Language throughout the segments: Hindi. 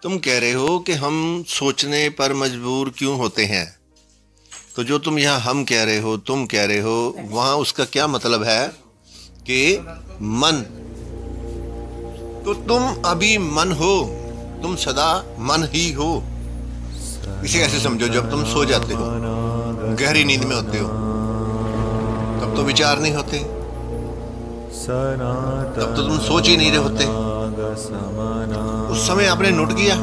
तुम कह रहे हो कि हम सोचने पर मजबूर क्यों होते हैं। तो जो तुम यहाँ हम कह रहे हो, तुम कह रहे हो, वहाँ उसका क्या मतलब है कि मन। तो तुम अभी मन हो, तुम सदा मन ही हो। इसे ऐसे समझो, जब तुम सो जाते हो, गहरी नींद में होते हो, तब तो विचार नहीं होते, तब तो तुम सोच ही नहीं रहे होते। उस समय आपने नोट किया,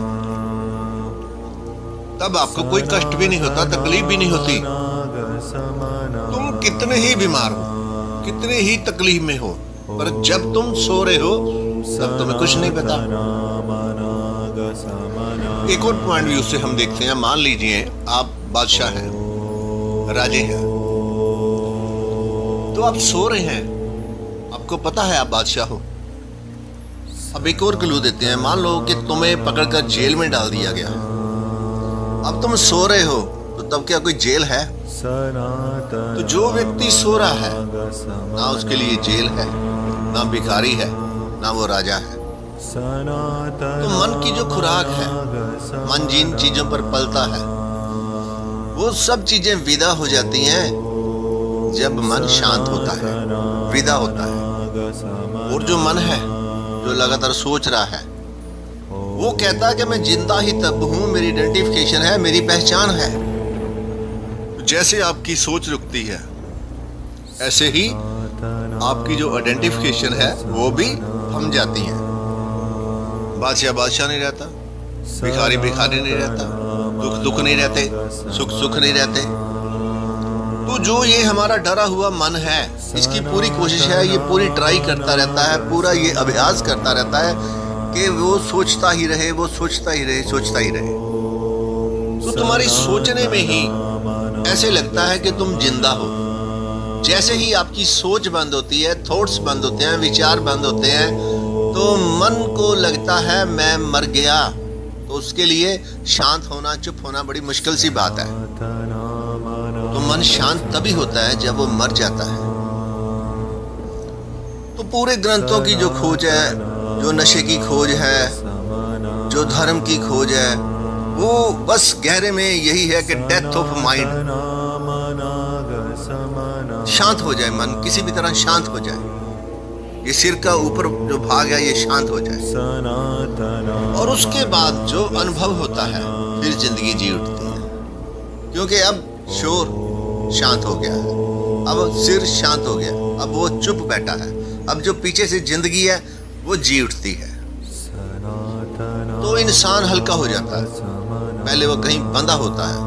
तब आपको कोई कष्ट भी नहीं होता, तकलीफ भी नहीं होती। तुम कितने ही बीमार हो, कितने ही तकलीफ में हो, पर जब तुम सो रहे हो तब तुम्हें कुछ नहीं पता। एक और पॉइंट व्यू से हम देखते हैं। मान लीजिए आप बादशाह हैं, राजे हैं, तो आप सो रहे हैं, आपको पता है आप बादशाह हो। अब एक और क्लू देते हैं। मान लो कि तुम्हें पकड़कर जेल में डाल दिया गया। अब तुम सो रहे हो, तो तब क्या कोई जेल है? तो जो व्यक्ति सो रहा है, ना उसके लिए जेल है, ना भिखारी है, ना वो राजा है। तो मन की जो खुराक है, मन जिन चीजों पर पलता है, वो सब चीजें विदा हो जाती हैं जब मन शांत होता है, विदा होता है। और जो मन है, जो लगातार सोच रहा है, वो कहता है कि मैं जिंदा ही तब हूं, मेरी आइडेंटिफिकेशन है, मेरी पहचान है। जैसे आपकी सोच रुकती है, ऐसे ही आपकी जो आइडेंटिफिकेशन है वो भी थम जाती है। बादशाह बादशाह नहीं रहता, भिखारी भिखारी नहीं रहता, दुख दुख नहीं रहते, सुख सुख नहीं रहते। तो जो ये हमारा डरा हुआ मन है, इसकी पूरी कोशिश है, ये पूरी ट्राई करता रहता है, पूरा ये अभ्यास करता रहता है कि वो सोचता ही रहे, वो सोचता ही रहे, सोचता ही रहे। तो तुम्हारी सोचने में ही ऐसे लगता है कि तुम जिंदा हो। जैसे ही आपकी सोच बंद होती है, थॉट्स बंद होते हैं, विचार बंद होते हैं, तो मन को लगता है मैं मर गया। तो उसके लिए शांत होना, चुप होना बड़ी मुश्किल सी बात है। तो मन शांत तभी होता है जब वो मर जाता है। तो पूरे ग्रंथों की जो खोज है, जो नशे की खोज है, जो धर्म की खोज है, वो बस गहरे में यही है कि डेथ ऑफ माइंड, शांत हो जाए मन, किसी भी तरह शांत हो जाए। ये सिर का ऊपर जो भाग है, ये शांत हो जाए, और उसके बाद जो अनुभव होता है, फिर जिंदगी जी उठती है। क्योंकि अब शोर शांत हो गया है, अब सिर शांत हो गया, अब वो चुप बैठा है, अब जो पीछे से जिंदगी है वो जी उठती है। तो इंसान हल्का हो जाता है। पहले वो कहीं बंधा होता है,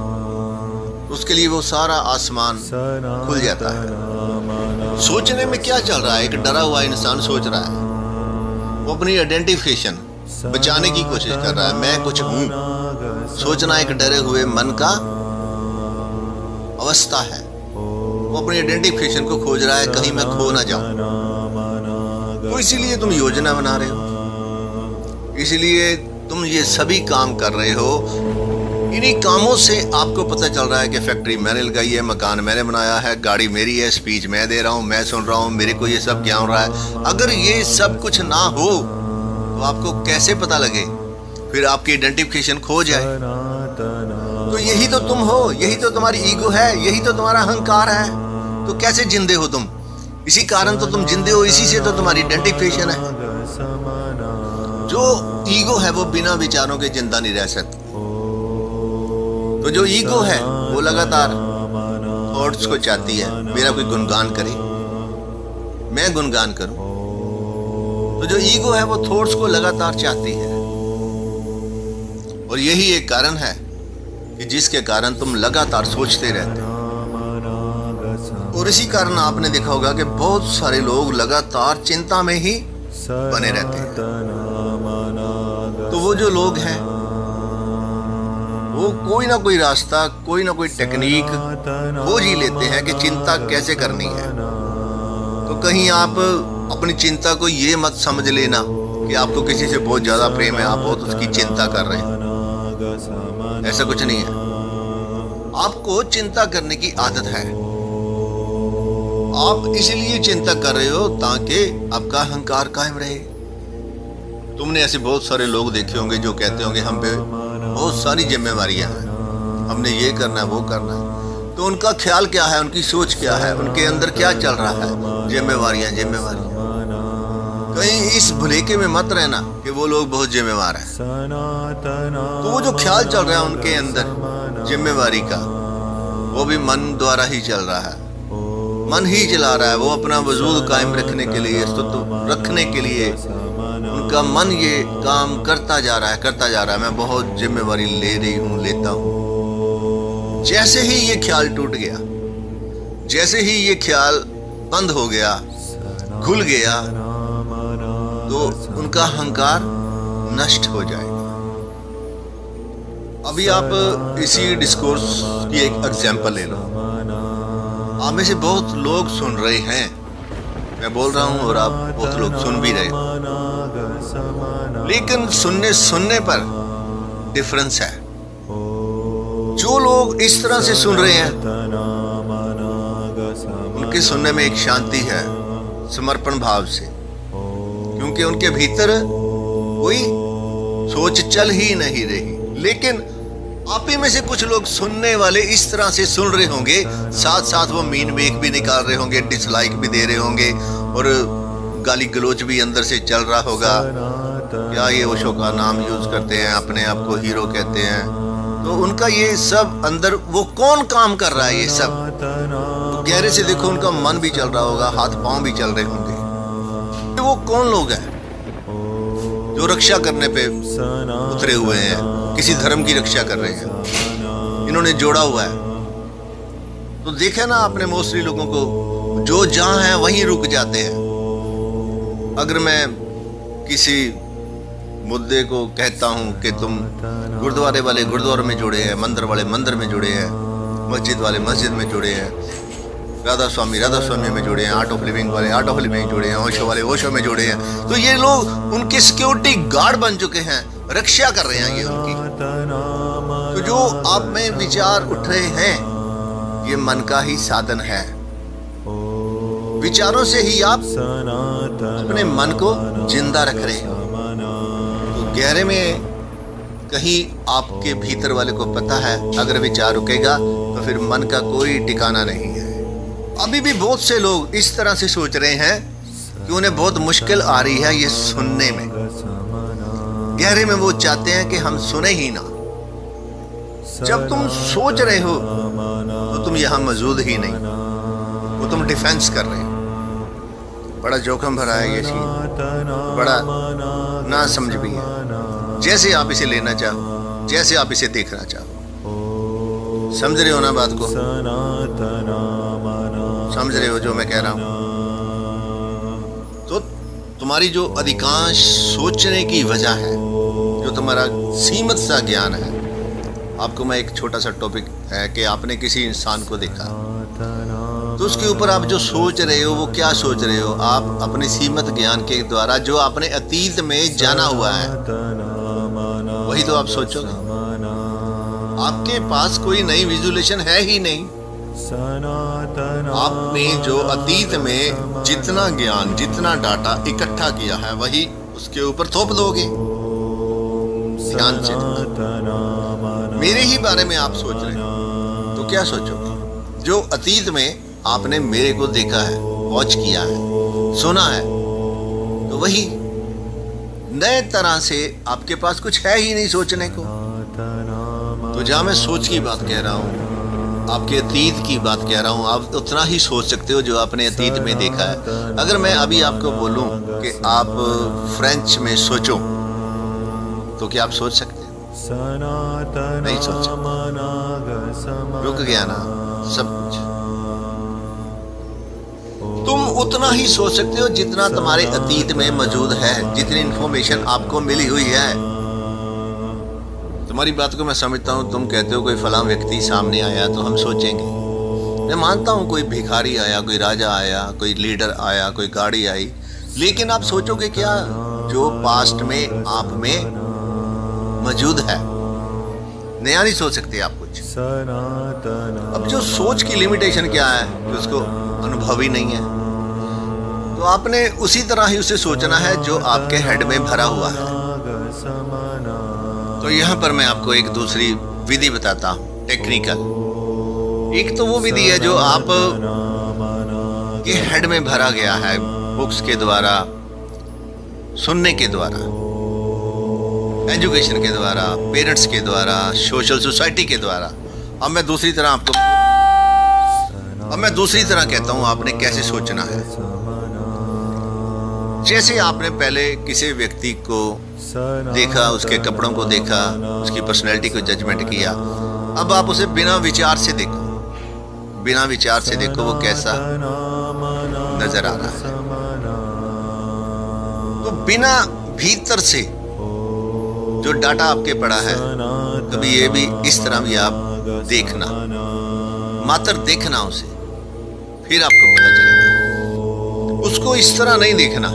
उसके लिए वो सारा आसमान खुल जाता है। सोचने में क्या चल रहा है? एक डरा हुआ इंसान सोच रहा है, वो अपनी आइडेंटिफिकेशन बचाने की कोशिश कर रहा है, मैं कुछ हूं। सोचना एक डरे हुए मन का अवस्था है। वो अपनी आइडेंटिफिकेशन को खोज रहा है, कहीं मैं खो ना जाऊं। तो इसीलिए तुम योजना बना रहे हो, इसीलिए तुम ये सभी काम कर रहे हो। इन्हीं कामों से आपको पता चल रहा है कि फैक्ट्री मैंने लगाई है, मकान मैंने बनाया है, गाड़ी मेरी है, स्पीच मैं दे रहा हूँ, मैं सुन रहा हूँ, मेरे को ये सब क्या हो रहा है। अगर ये सब कुछ ना हो तो आपको कैसे पता लगे? फिर आपकी आइडेंटिफिकेशन खो जाए। तो यही तो तुम हो, यही तो तुम्हारी ईगो है, यही तो तुम्हारा अहंकार है। तो कैसे जिंदे हो तुम? इसी कारण तो तुम जिंदे हो, इसी से तो तुम्हारी आइडेंटिफिकेशन है। जो ईगो है वो बिना विचारों के जिंदा नहीं रह सकती। तो जो ईगो है वो लगातार थॉट्स को चाहती है, मेरा कोई गुणगान करे, मैं गुणगान करूं। तो जो ईगो है वो थॉट्स को लगातार चाहती है, और यही एक कारण है कि जिसके कारण तुम लगातार सोचते रहते हो। और इसी कारण आपने देखा होगा कि बहुत सारे लोग लगातार चिंता में ही बने रहते हैं। तो वो जो लोग हैं, वो कोई ना कोई रास्ता, कोई ना कोई टेक्निक खोज ही लेते हैं कि चिंता कैसे करनी है। तो कहीं आप अपनी चिंता को ये मत समझ लेना कि आपको किसी से बहुत ज्यादा प्रेम है, आप बहुत उसकी चिंता कर रहे हैं। ऐसा कुछ नहीं है। आपको चिंता करने की आदत है, आप इसलिए चिंता कर रहे हो ताकि आपका अहंकार कायम रहे। तुमने ऐसे बहुत सारे लोग देखे होंगे जो कहते होंगे हम पे बहुत सारी जिम्मेवारियां हैं, हमने ये करना है वो करना है। तो उनका ख्याल क्या है, उनकी सोच क्या है, उनके अंदर क्या चल रहा है? जिम्मेवारियां जिम्मेवारियां। कहीं इस भुलेखे में मत रहना कि वो लोग बहुत जिम्मेवार हैं। तो वो जो ख्याल चल रहा है उनके अंदर जिम्मेवारी का, वो भी मन द्वारा ही चल रहा है, मन ही चला रहा है। वो अपना वजूद कायम रखने के लिए, अस्तित्व रखने के लिए उनका मन ये काम करता जा रहा है, करता जा रहा है। मैं बहुत जिम्मेवारी ले रही हूँ, लेता हूँ। जैसे ही ये ख्याल टूट गया, जैसे ही ये ख्याल बंद हो गया, खुल गया, तो उनका अहंकार नष्ट हो जाएगा। अभी आप इसी डिस्कोर्स की एक एग्जाम्पल ले लो। आप में से बहुत लोग सुन रहे हैं, मैं बोल रहा हूं और आप बहुत लोग सुन भी रहे हो, लेकिन सुनने पर डिफरेंस है। जो लोग इस तरह से सुन रहे हैं उनके सुनने में एक शांति है, समर्पण भाव से, क्योंकि उनके भीतर कोई सोच चल ही नहीं रही। लेकिन आप ही में से कुछ लोग सुनने वाले इस तरह से सुन रहे होंगे, साथ साथ वो मीन मेक भी निकाल रहे होंगे, डिसलाइक भी दे रहे होंगे और गाली गलोच भी अंदर से चल रहा होगा। क्या ये ओशो का नाम यूज करते हैं, अपने आप को हीरो कहते हैं। तो उनका ये सब अंदर वो कौन काम कर रहा है, ये सब तो गहरे से देखो, उनका मन भी चल रहा होगा, हाथ पांव भी चल रहे होंगे। वो कौन लोग हैं जो रक्षा करने पे उतरे हुए हैं, किसी धर्म की रक्षा कर रहे हैं, इन्होंने जोड़ा हुआ है। तो देखे ना आपने मोस्टली लोगों को, जो जहां है वहीं रुक जाते हैं। अगर मैं किसी मुद्दे को कहता हूं कि तुम गुरुद्वारे वाले गुरुद्वारे में जुड़े हैं, मंदिर वाले मंदिर में जुड़े हैं, मस्जिद वाले मस्जिद में जुड़े हैं, राधा स्वामी में जुड़े हैं, आर्ट ऑफ लिविंग वाले आर्ट ऑफ लिविंग में जुड़े हैं, ओशो वाले ओशो में जुड़े हैं, तो ये लोग उनके सिक्योरिटी गार्ड बन चुके हैं, रक्षा कर रहे हैं ये उनकी। तो जो आप में विचार उठ रहे हैं, ये मन का ही साधन है। विचारों से ही आप अपने मन को जिंदा रख रहे हैं। तो गहरे में कहीं आपके भीतर वाले को पता है, अगर विचार रुकेगा तो फिर मन का कोई ठिकाना नहीं है। अभी भी बहुत से लोग इस तरह से सोच रहे हैं कि उन्हें बहुत मुश्किल आ रही है ये सुनने में। गहरे में वो चाहते हैं कि हम सुने ही ना। जब तुम सोच रहे हो तो तुम यहां मौजूद ही नहीं, वो तुम डिफेंस कर रहे हो। बड़ा जोखिम भरा है ये चीज, बड़ा ना समझ भी है। जैसे आप इसे लेना चाहो, जैसे आप इसे देखना चाहो, समझ रहे हो ना बात को? समझ रहे हो जो मैं कह रहा हूं? तो तुम्हारी जो अधिकांश सोचने की वजह है, जो तुम्हारा सीमित सा ज्ञान है। आपको मैं एक छोटा सा टॉपिक है कि आपने किसी इंसान को देखा, तो उसके ऊपर आप जो सोच रहे हो वो क्या सोच रहे हो? आप अपने सीमित ज्ञान के द्वारा जो आपने अतीत में जाना हुआ है वही तो आप सोचोगे। आपके पास कोई नई विजुलेशन है ही नहीं। आपने जो अतीत में जितना ज्ञान, जितना डाटा इकट्ठा किया है वही उसके ऊपर थोप दोगे। ध्यान से मेरे ही बारे में आप सोच रहे हो तो क्या सोचोगे? जो अतीत में आपने मेरे को देखा है, वॉच किया है, सुना है, तो वही नए तरह से आपके पास कुछ है ही नहीं सोचने को। तो जहां मैं सोच की बात कह रहा हूं, आपके अतीत की बात कह रहा हूं, आप उतना ही सोच सकते हो जो आपने अतीत में देखा है। अगर मैं अभी आपको बोलूं कि आप फ्रेंच में सोचो, तो क्या आप सोच सकते हो? नहीं सोच सकते। रुक गया ना सब कुछ। तुम उतना ही सोच सकते हो जितना तुम्हारे अतीत में मौजूद है, जितनी इंफॉर्मेशन आपको मिली हुई है। तुम्हारी बात को मैं समझता हूँ। तुम कहते हो कोई फलां व्यक्ति सामने आया तो हम सोचेंगे। मैं मानता हूँ कोई भिखारी आया, कोई राजा आया, कोई लीडर आया, कोई गाड़ी आई, लेकिन आप सोचोगे क्या जो पास्ट में आप में मौजूद है? नया नहीं सोच सकते आप कुछ। अब जो सोच की लिमिटेशन क्या है कि उसको अनुभव ही नहीं है। तो आपने उसी तरह ही उसे सोचना है जो आपके हेड में भरा हुआ है। तो यहाँ पर मैं आपको एक दूसरी विधि बताता हूँ, टेक्निकल। एक तो वो विधि है जो आप के हेड में भरा गया है बुक्स के द्वारा, सुनने के द्वारा, एजुकेशन के द्वारा, पेरेंट्स के द्वारा, सोशल सोसाइटी के द्वारा। अब मैं दूसरी तरह कहता हूँ आपने कैसे सोचना है। जैसे आपने पहले किसी व्यक्ति को देखा, उसके कपड़ों को देखा, उसकी पर्सनैलिटी को जजमेंट किया, अब आप उसे बिना विचार से देखो। बिना विचार से देखो वो कैसा नजर आ रहा है। तो बिना भीतर से जो डाटा आपके पड़ा है, कभी ये भी इस तरह भी आप देखना, मात्र देखना उसे, फिर आपको पता चलेगा। उसको इस तरह नहीं देखना,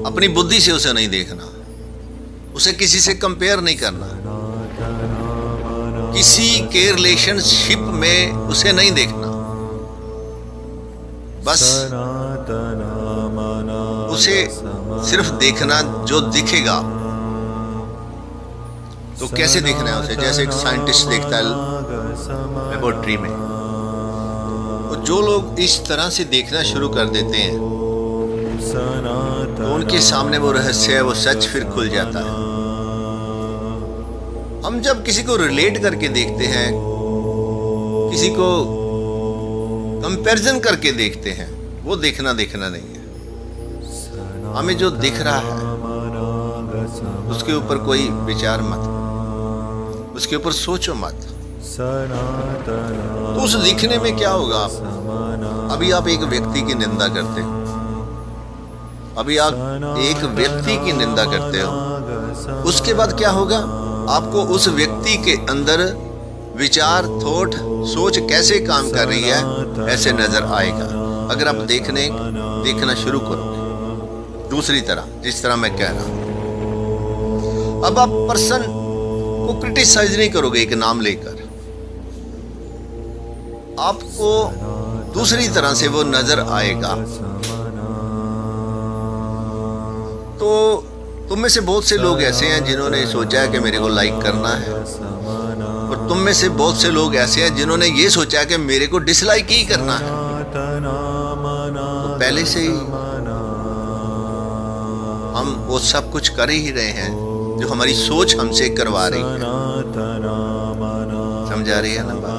अपनी बुद्धि से उसे नहीं देखना, उसे किसी से कंपेयर नहीं करना, किसी के रिलेशनशिप में उसे नहीं देखना। बस उसे सिर्फ देखना जो दिखेगा। तो कैसे देखना है उसे? जैसे एक साइंटिस्ट देखता है लेबोरेटरी में। तो जो लोग इस तरह से देखना शुरू कर देते हैं तो उनके सामने वो रहस्य है, वो सच फिर खुल जाता है। हम जब किसी को रिलेट करके देखते हैं, किसी को कंपैरिजन करके देखते हैं, वो देखना नहीं है। हमें जो दिख रहा है उसके ऊपर कोई विचार मत, उसके ऊपर सोचो मत। तो उस लिखने में क्या होगा? अभी आप एक व्यक्ति की निंदा करते हो, अभी आप एक व्यक्ति की निंदा करते हो, उसके बाद क्या होगा? आपको उस व्यक्ति के अंदर विचार, थॉट, सोच कैसे काम कर रही है ऐसे नजर आएगा। अगर आप देखना शुरू करोगे दूसरी तरह, जिस तरह मैं कह रहा हूं। अब आप पर्सन को क्रिटिसाइज नहीं करोगे एक नाम लेकर, आपको दूसरी तरह से वो नजर आएगा। तो तुम में से बहुत से लोग ऐसे हैं जिन्होंने सोचा है कि मेरे को लाइक करना है, और तुम में से बहुत से लोग ऐसे हैं जिन्होंने ये सोचा है कि मेरे को डिसलाइक ही करना है। तो पहले से ही हम वो सब कुछ कर ही रहे हैं जो हमारी सोच हमसे करवा रही है। समझा रही है ना बात?